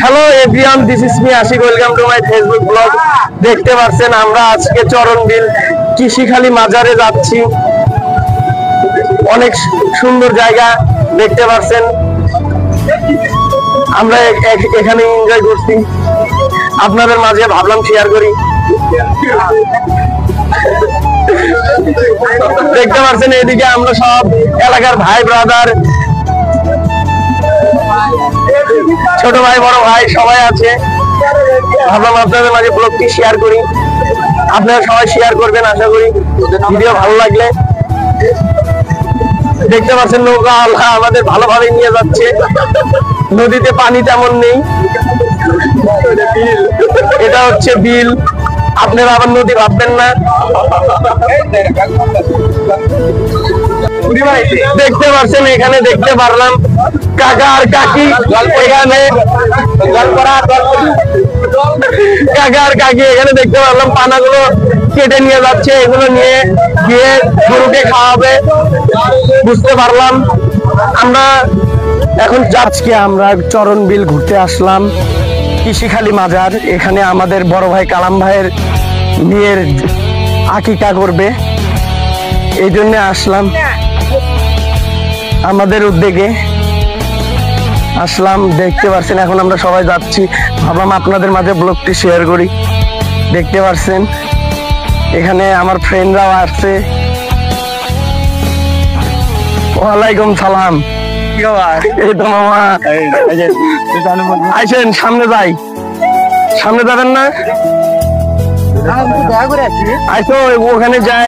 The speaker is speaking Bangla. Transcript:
Hello everyone, this is me Ashik. Welcome to my Facebook blog. দেখতে পাচ্ছেন আমরা আজকে চরণবিল কৃষিখালী মাজারে যাচ্ছি। অনেক সুন্দর জায়গা দেখতে পাচ্ছেন। আমরা এখানে এনজয় করছি, আপনাদের মাঝে ভাবলাম শেয়ার করি। দেখতে পাচ্ছেন এদিকে আমরা সব এলাকার ভাই ব্রাদার, ছোট ভাই বড় ভাই সবাই আছে। ভাবলাম আপনাদের মাঝে ব্লগটি শেয়ার করি, আপনারা সবাই শেয়ার করবেন আশা করি। ভিডিও ভালো লাগলে দেখতে পাচ্ছেন নৌকা আল্লাহ আমাদের ভালোভাবে নিয়ে যাচ্ছে। নদীতে পানি তেমন নেই, এটা হচ্ছে বিল। আপনারা আবার নদী ভাববেন না। দেখতে পাচ্ছেন এখানে দেখতে পারলাম কাকা আর কাকি, এখানে কাকা আর কাকি এখানে দেখতে পারলাম পানাগুলো কেটে নিয়ে যাচ্ছে। এগুলো নিয়ে গিয়ে গরুকে খাওয়াবে বুঝতে পারলাম। আমরা এখন আজকে আমরা চরণবিল ঘুরতে আসলাম, কৃষিখালী মাজার। এখানে আমাদের বড় ভাই কালাম ভাইয়ের মেয়ের আকিকা করবে, এই জন্য আসলাম। আমাদের উদ্যোগে আসলাম, দেখতে পাচ্ছেন। এখন আমরা সবাই যাচ্ছি, ভাবলাম আপনাদের মাঝে ব্লগটি শেয়ার করি। দেখতে পাচ্ছেন এখানে আমার ফ্রেন্ডরাও আসছে। ওয়ালাইকুম সালাম। এই তো মামা, আইসেন সামনে যাই। সামনে যাবেন না? আইসো ওখানে যাই।